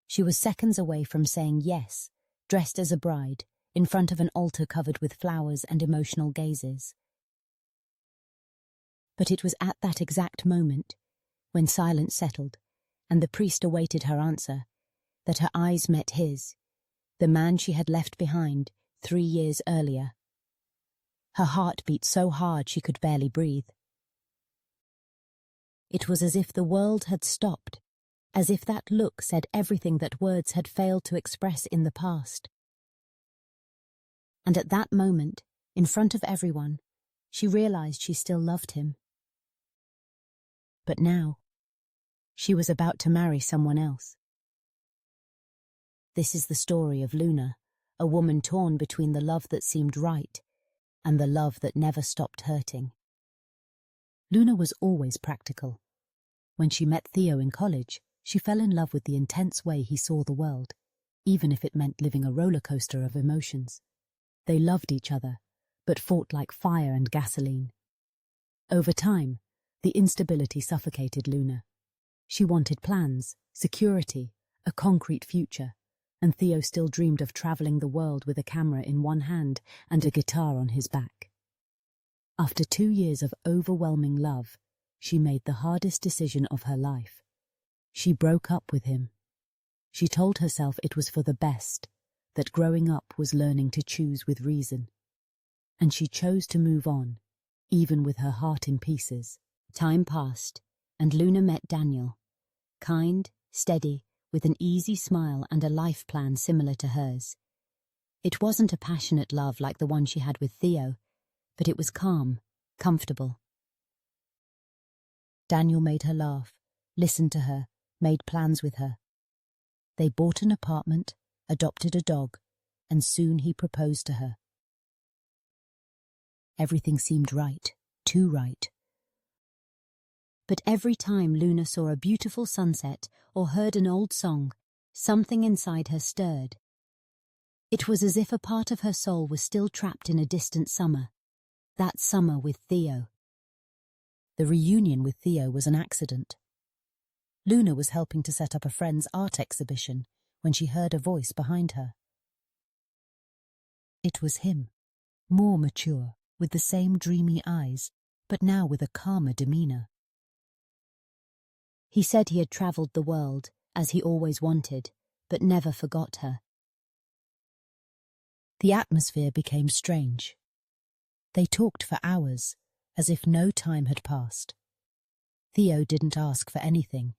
She was seconds away from saying yes, dressed as a bride, in front of an altar covered with flowers and emotional gazes. But it was at that exact moment, when silence settled and the priest awaited her answer, that her eyes met his, the man she had left behind 3 years earlier. Her heart beat so hard she could barely breathe. It was as if the world had stopped, as if that look said everything that words had failed to express in the past. And at that moment, in front of everyone, she realized she still loved him. But now, she was about to marry someone else. This is the story of Luna, a woman torn between the love that seemed right and the love that never stopped hurting. Luna was always practical. When she met Theo in college, she fell in love with the intense way he saw the world, even if it meant living a roller coaster of emotions. They loved each other, but fought like fire and gasoline. Over time, the instability suffocated Luna. She wanted plans, security, a concrete future, and Theo still dreamed of traveling the world with a camera in one hand and a guitar on his back. After 2 years of overwhelming love, she made the hardest decision of her life. She broke up with him. She told herself it was for the best, that growing up was learning to choose with reason. And she chose to move on, even with her heart in pieces. Time passed, and Luna met Daniel. Kind, steady, with an easy smile and a life plan similar to hers. It wasn't a passionate love like the one she had with Theo, but it was calm, comfortable. Daniel made her laugh, listened to her, made plans with her. They bought an apartment, adopted a dog, and soon he proposed to her. Everything seemed right, too right. But every time Luna saw a beautiful sunset or heard an old song, something inside her stirred. It was as if a part of her soul was still trapped in a distant summer, that summer with Theo. The reunion with Theo was an accident. Luna was helping to set up a friend's art exhibition when she heard a voice behind her. It was him, more mature, with the same dreamy eyes, but now with a calmer demeanor. He said he had travelled the world, as he always wanted, but never forgot her. The atmosphere became strange. They talked for hours, as if no time had passed. Theo didn't ask for anything.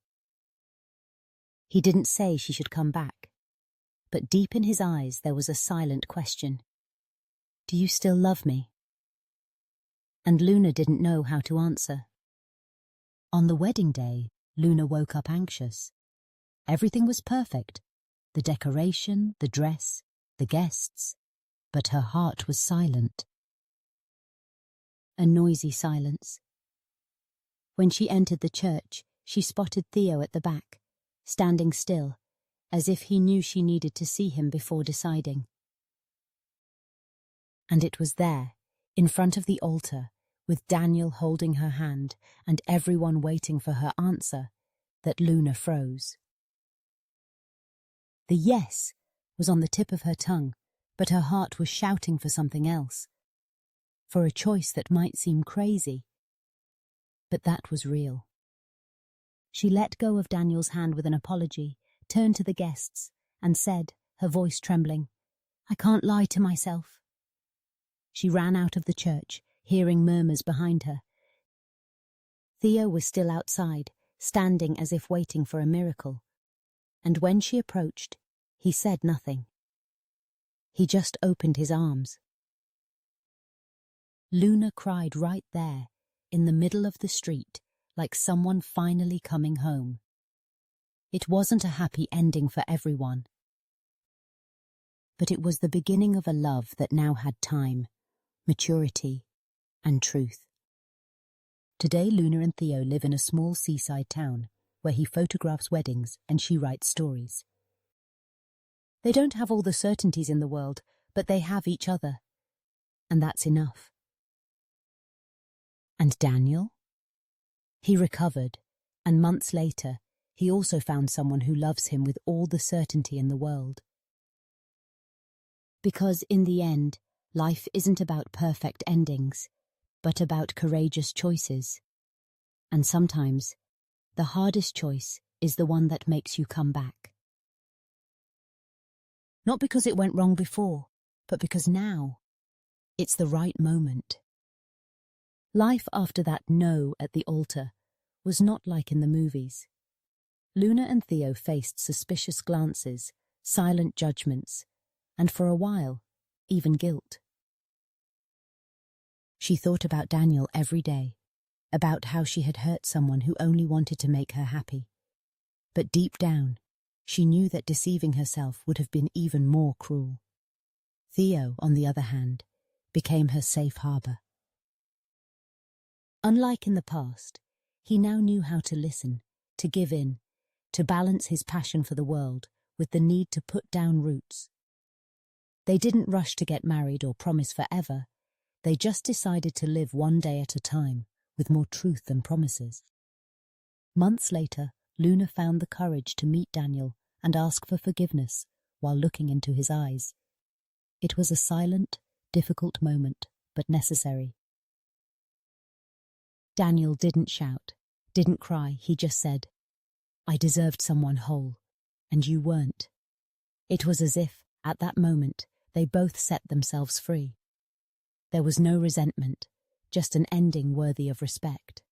He didn't say she should come back, but deep in his eyes there was a silent question. Do you still love me? And Luna didn't know how to answer. On the wedding day, Luna woke up anxious. Everything was perfect. The decoration, the dress, the guests. But her heart was silent. A noisy silence. When she entered the church, she spotted Theo at the back, standing still, as if he knew she needed to see him before deciding. And it was there, in front of the altar, with Daniel holding her hand and everyone waiting for her answer, that Luna froze. The yes was on the tip of her tongue, but her heart was shouting for something else, for a choice that might seem crazy. But that was real. She let go of Daniel's hand with an apology, turned to the guests, and said, her voice trembling, "I can't lie to myself." She ran out of the church, hearing murmurs behind her. Theo was still outside, standing as if waiting for a miracle. And when she approached, he said nothing. He just opened his arms. Luna cried right there, in the middle of the street, like someone finally coming home. It wasn't a happy ending for everyone. But it was the beginning of a love that now had time, maturity, and truth. Today Luna and Theo live in a small seaside town, where he photographs weddings and she writes stories. They don't have all the certainties in the world, but they have each other. And that's enough. And Daniel? He recovered, and months later, he also found someone who loves him with all the certainty in the world. Because in the end, life isn't about perfect endings, but about courageous choices. And sometimes, the hardest choice is the one that makes you come back. Not because it went wrong before, but because now, it's the right moment. Life after that no at the altar was not like in the movies. Luna and Theo faced suspicious glances, silent judgments, and for a while, even guilt. She thought about Daniel every day, about how she had hurt someone who only wanted to make her happy. But deep down, she knew that deceiving herself would have been even more cruel. Theo, on the other hand, became her safe harbor. Unlike in the past, he now knew how to listen, to give in, to balance his passion for the world with the need to put down roots. They didn't rush to get married or promise forever. They just decided to live one day at a time, with more truth than promises. Months later, Luna found the courage to meet Daniel and ask for forgiveness while looking into his eyes. It was a silent, difficult moment, but necessary. Daniel didn't shout, didn't cry, he just said, "I deserved someone whole, and you weren't." It was as if, at that moment, they both set themselves free. There was no resentment, just an ending worthy of respect.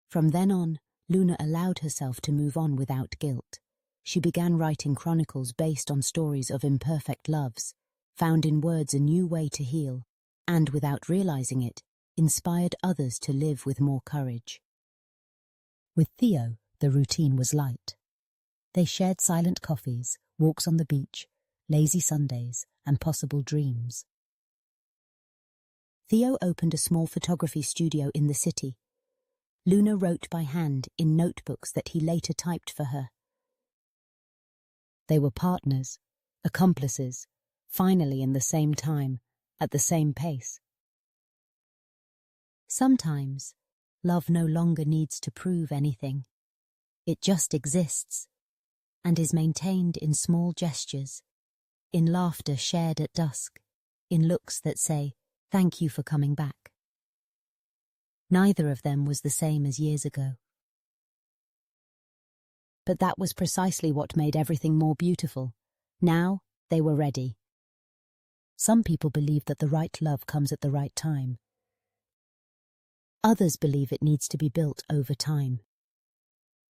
From then on, Luna allowed herself to move on without guilt. She began writing chronicles based on stories of imperfect loves, found in words a new way to heal, and without realizing it, inspired others to live with more courage. With Theo, the routine was light. They shared silent coffees, walks on the beach, lazy Sundays, and possible dreams. Theo opened a small photography studio in the city. Luna wrote by hand in notebooks that he later typed for her. They were partners, accomplices, finally in the same time, at the same pace. Sometimes, love no longer needs to prove anything. It just exists, and is maintained in small gestures, in laughter shared at dusk, in looks that say, "Thank you for coming back." Neither of them was the same as years ago. But that was precisely what made everything more beautiful. Now, they were ready. Some people believe that the right love comes at the right time. Others believe it needs to be built over time.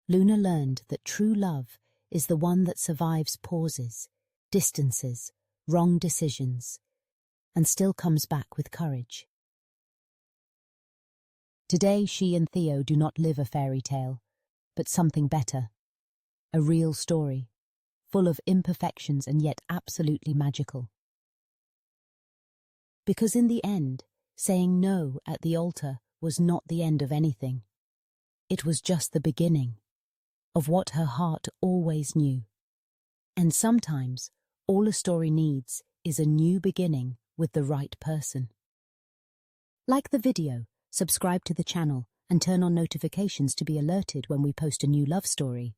Luna learned that true love is the one that survives pauses, distances, wrong decisions, and still comes back with courage. Today she and Theo do not live a fairy tale, but something better. A real story, full of imperfections and yet absolutely magical. Because in the end, saying no at the altar was not the end of anything. It was just the beginning of what her heart always knew. And sometimes, all a story needs is a new beginning with the right person. Like the video, subscribe to the channel, and turn on notifications to be alerted when we post a new love story.